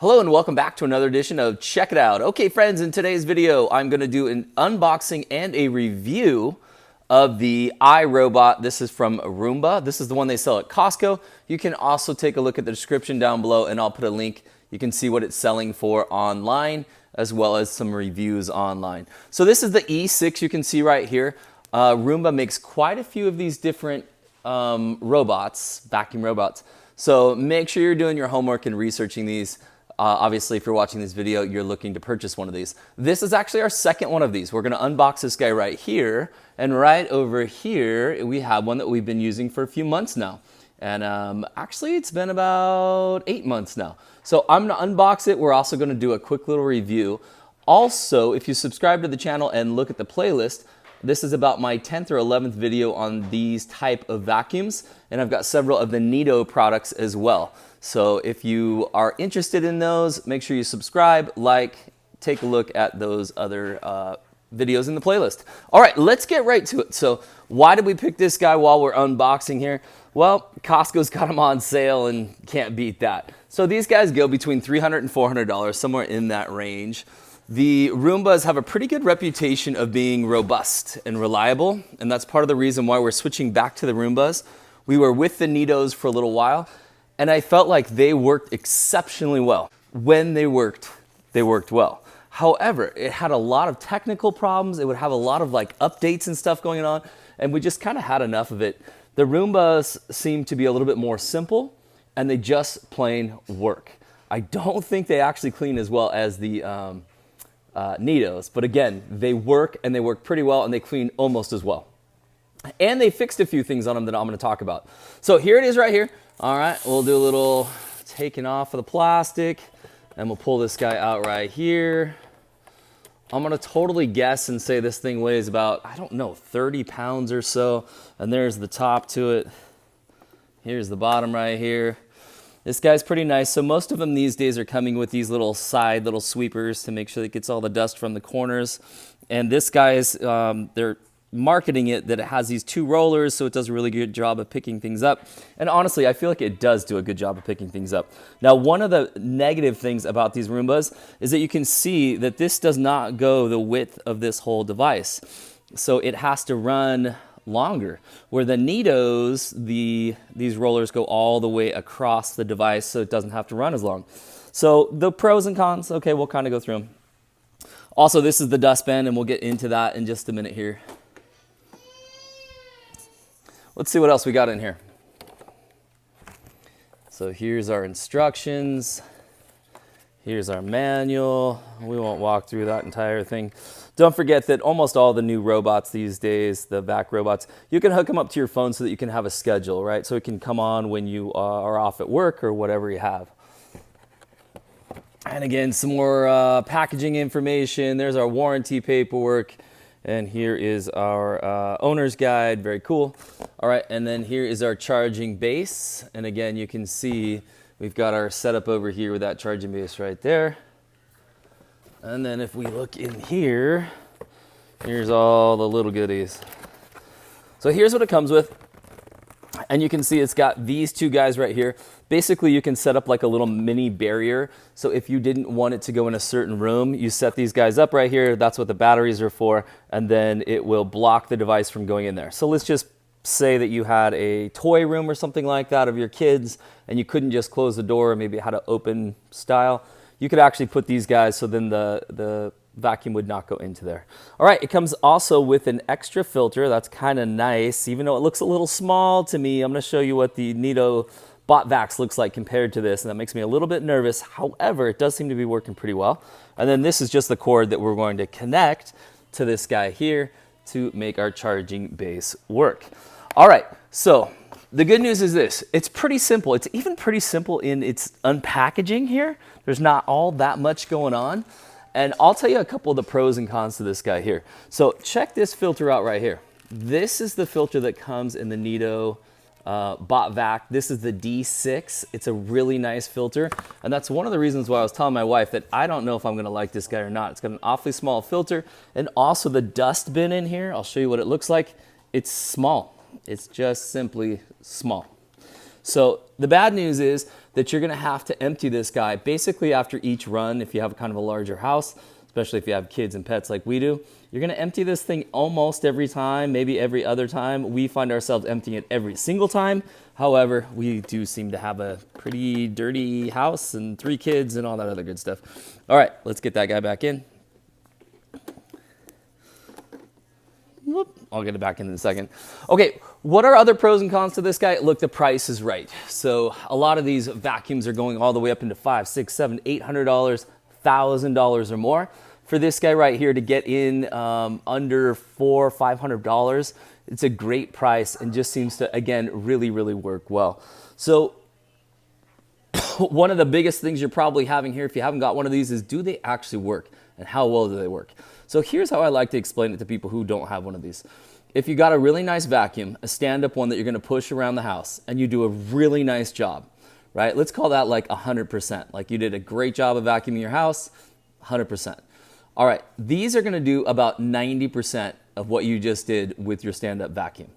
Hello and welcome back to another edition of Check It Out. Okay friends, in today's video I'm going to do an unboxing and a review of the iRobot. This is from Roomba. This is the one they sell at Costco. You can also take a look at the description down below and I'll put a link. You can see what it's selling for online as well as some reviews online. So this is the E6 you can see right here. Roomba makes quite a few of these different robots, vacuum robots. So make sure you're doing your homework and researching these. Obviously, if you're watching this video, you're looking to purchase one of these. This is actually our second one of these. We're gonna unbox this guy right here. And right over here, we have one that we've been using for a few months now. And actually, it's been about 8 months now. So I'm gonna unbox it. We're also gonna do a quick little review. Also, if you subscribe to the channel and look at the playlist, this is about my 10th or 11th video on these type of vacuums. And I've got several of the Neato products as well. So if you are interested in those, make sure you subscribe, like, take a look at those other videos in the playlist. All right, let's get right to it. So why did we pick this guy while we're unboxing here? Well, Costco's got them on sale and can't beat that. So these guys go between $300 and $400, somewhere in that range. The Roombas have a pretty good reputation of being robust and reliable, and that's part of the reason why we're switching back to the Roombas. We were with the Neatos for a little while, and I felt like they worked exceptionally well. When they worked well. However, it had a lot of technical problems. It would have a lot of like updates and stuff going on, and we just kind of had enough of it. The Roombas seem to be a little bit more simple, and they just plain work. I don't think they actually clean as well as the Neatos, but again, they work and they work pretty well and they clean almost as well. And they fixed a few things on them that I'm going to talk about. So here it is right here. All right, we'll do a little taking off of the plastic and we'll pull this guy out right here. I'm going to totally guess and say this thing weighs about, I don't know, 30 pounds or so. And there's the top to it. Here's the bottom right here. This guy's pretty nice. So most of them these days are coming with these little sweepers to make sure it gets all the dust from the corners. And this guy's, they're marketing it that it has these two rollers, so it does a really good job of picking things up. And honestly, I feel like it does do a good job of picking things up. Now, one of the negative things about these Roombas is that you can see that this does not go the width of this whole device. So it has to run longer, where the Neatos, these rollers go all the way across the device, so it doesn't have to run as long. So the pros and cons, okay, we'll kind of go through them. Also, this is the Dustbin, and we'll get into that in just a minute here. Let's see what else we got in here. So here's our instructions. Here's our manual. We won't walk through that entire thing. Don't forget that almost all the new robots these days, the vac robots, you can hook them up to your phone so that you can have a schedule, right? So it can come on when you are off at work or whatever you have. And again, some more packaging information. There's our warranty paperwork. And here is our owner's guide, very cool. All right, and then here is our charging base. And again, you can see we've got our setup over here with that charging base right there. And then if we look in here, here's all the little goodies. So here's what it comes with. And you can see it's got these two guys right here. Basically, you can set up like a little mini barrier. So if you didn't want it to go in a certain room, you set these guys up right here. That's what the batteries are for. And then it will block the device from going in there. So let's just say that you had a toy room or something like that of your kids and you couldn't just close the door, maybe it had an open style. You could actually put these guys so then the vacuum would not go into there. All right, it comes also with an extra filter. That's kind of nice, even though it looks a little small to me. I'm going to show you what the Neato Botvac looks like compared to this, and that makes me a little bit nervous. However, it does seem to be working pretty well. And then this is just the cord that we're going to connect to this guy here to make our charging base work. All right, so the good news is this. It's pretty simple. It's even pretty simple in its unpackaging here. There's not all that much going on. And I'll tell you a couple of the pros and cons to this guy here. So check this filter out right here. This is the filter that comes in the Neato Botvac. This is the D6. It's a really nice filter. And that's one of the reasons why I was telling my wife that I don't know if I'm going to like this guy or not. It's got an awfully small filter. And also the Dustbin in here, I'll show you what it looks like. It's small. It's just simply small. So the bad news is that you're gonna have to empty this guy basically after each run. If you have kind of a larger house, especially if you have kids and pets like we do, you're gonna empty this thing almost every time, maybe every other time. We find ourselves emptying it every single time. However, we do seem to have a pretty dirty house and 3 kids and all that other good stuff. All right, let's get that guy back in. Whoop, I'll get it back in a second. Okay, what are other pros and cons to this guy? Look, the price is right. So a lot of these vacuums are going all the way up into $500, $600, $700, $800, $1,000 or more. For this guy right here to get in under $400, $500, it's a great price and just seems to, again, really, really work well. So one of the biggest things you're probably having here, if you haven't got one of these, is do they actually work and how well do they work? So here's how I like to explain it to people who don't have one of these. If you got a really nice vacuum, a stand-up one that you're gonna push around the house, and you do a really nice job, right? Let's call that like 100%. Like you did a great job of vacuuming your house, 100%. All right, these are gonna do about 90% of what you just did with your stand-up vacuum.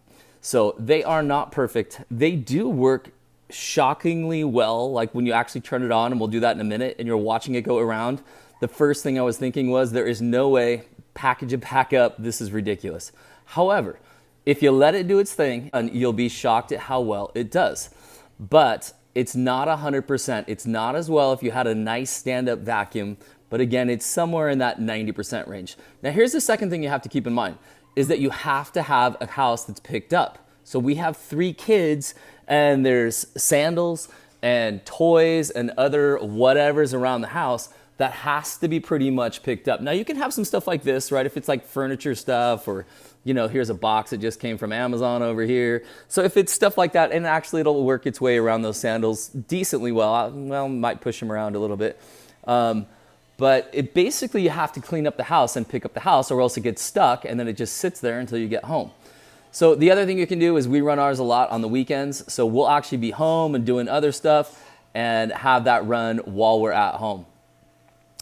So they are not perfect. They do work shockingly well, like when you actually turn it on, and we'll do that in a minute, and you're watching it go around. The first thing I was thinking was, there is no way, package and pack up, this is ridiculous. However, if you let it do its thing, and you'll be shocked at how well it does. But it's not 100%. It's not as well if you had a nice stand-up vacuum, but again, it's somewhere in that 90% range. Now here's the second thing you have to keep in mind, is that you have to have a house that's picked up. So we have 3 kids, and there's sandals and toys and other whatevers around the house that has to be pretty much picked up. Now you can have some stuff like this, right? If it's like furniture stuff, or you know, here's a box that just came from Amazon over here. So if it's stuff like that, and actually it'll work its way around those sandals decently well. Well, might push them around a little bit. But it basically, you have to clean up the house and pick up the house, or else it gets stuck and then it just sits there until you get home. So the other thing you can do is, we run ours a lot on the weekends. So we'll actually be home and doing other stuff and have that run while we're at home.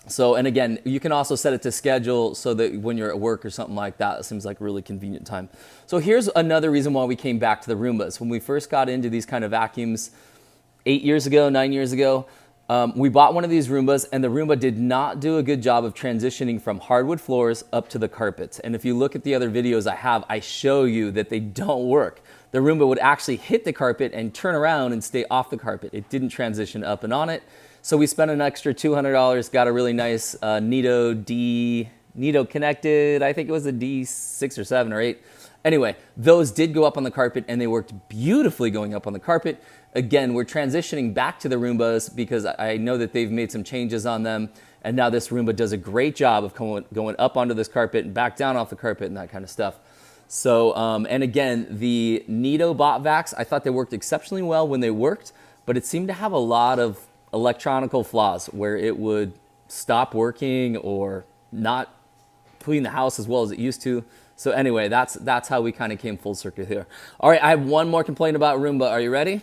So, and again, you can also set it to schedule so that when you're at work or something like that, it seems like a really convenient time. So here's another reason why we came back to the Roombas. When we first got into these kind of vacuums 8 years ago, 9 years ago, we bought one of these Roombas, and the Roomba did not do a good job of transitioning from hardwood floors up to the carpets. And if you look at the other videos I show you that they don't work. The Roomba would actually hit the carpet and turn around and stay off the carpet. It didn't transition up and on it. So we spent an extra $200, got a really nice Neato connected, I think it was a D6 or 7 or 8. Anyway, those did go up on the carpet, and they worked beautifully going up on the carpet. Again, we're transitioning back to the Roombas because I know that they've made some changes on them, and now this Roomba does a great job of going up onto this carpet and back down off the carpet and that kind of stuff. So, and again, the Neato Botvacs, I thought they worked exceptionally well when they worked, but it seemed to have a lot of electronical flaws where it would stop working or not clean the house as well as it used to. So anyway, that's how we kind of came full circle here. All right, I have one more complaint about Roomba. Are you ready?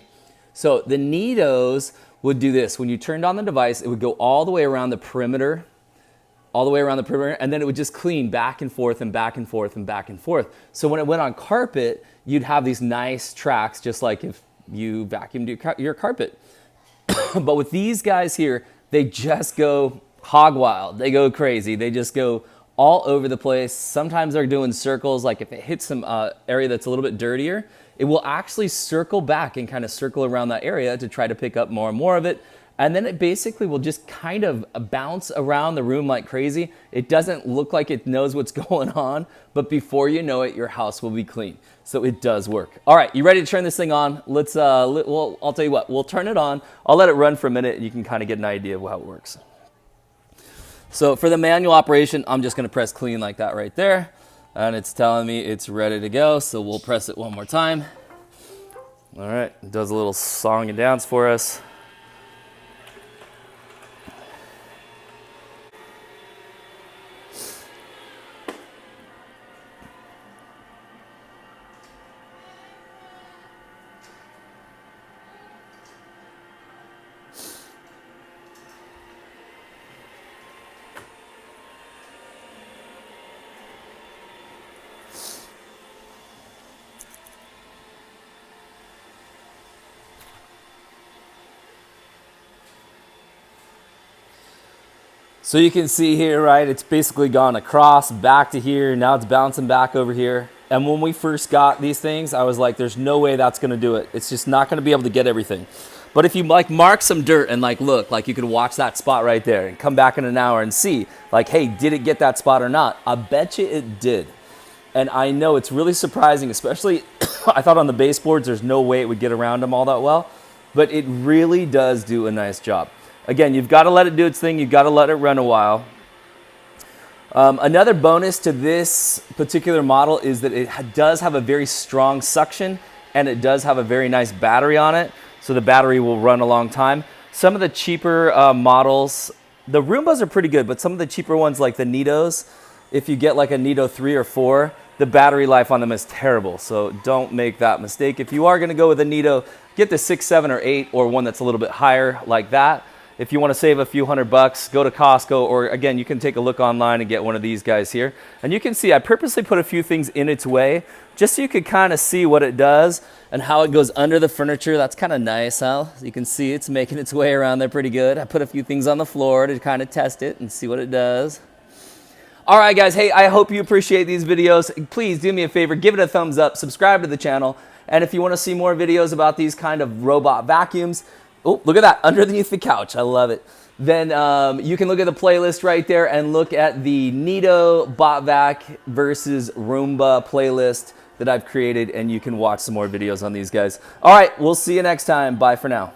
So the Neatos would do this. When you turned on the device, it would go all the way around the perimeter, and then it would just clean back and forth and back and forth and back and forth. So when it went on carpet, you'd have these nice tracks, just like if you vacuumed your carpet. But with these guys here, they just go hog wild. They go crazy. They just go all over the place. Sometimes they're doing circles. Like if it hits some area that's a little bit dirtier, it will actually circle back and kind of circle around that area to try to pick up more and more of it. And then it basically will just kind of bounce around the room like crazy. It doesn't look like it knows what's going on, but before you know it, your house will be clean. So it does work. All right, you ready to turn this thing on? Let's, well, I'll tell you what, we'll turn it on. I'll let it run for a minute and you can kind of get an idea of how it works. So for the manual operation, I'm just gonna press clean like that right there. And it's telling me it's ready to go. So we'll press it one more time. All right, it does a little song and dance for us. So you can see here, right, it's basically gone across, back to here, now it's bouncing back over here. And when we first got these things, I was like, there's no way that's gonna do it. It's just not gonna be able to get everything. But if you like mark some dirt and like look, like you could watch that spot right there and come back in an hour and see, like, hey, did it get that spot or not? I bet you it did. And I know it's really surprising, especially, I thought on the baseboards, there's no way it would get around them all that well, but it really does do a nice job. Again, you've got to let it do its thing. You've got to let it run a while. Another bonus to this particular model is that it does have a very strong suction, and it does have a very nice battery on it, so the battery will run a long time. Some of the cheaper models, the Roombas are pretty good, but some of the cheaper ones like the Neatos, if you get like a Neato 3 or 4, the battery life on them is terrible, so don't make that mistake. If you are going to go with a Neato, get the 6, 7, or 8, or one that's a little bit higher like that. If you want to save a few $100, go to Costco, or again, you can take a look online and get one of these guys here. And you can see I purposely put a few things in its way just so you could kind of see what it does and how it goes under the furniture. That's kind of nice, huh? You can see it's making its way around there pretty good. I put a few things on the floor to kind of test it and see what it does. All right, guys. Hey, I hope you appreciate these videos. Please do me a favor, give it a thumbs up, subscribe to the channel. And if you want to see more videos about these kind of robot vacuums, oh, look at that, underneath the couch. I love it. Then you can look at the playlist right there and look at the Neato Botvac versus Roomba playlist that I've created, and you can watch some more videos on these guys. All right, we'll see you next time. Bye for now.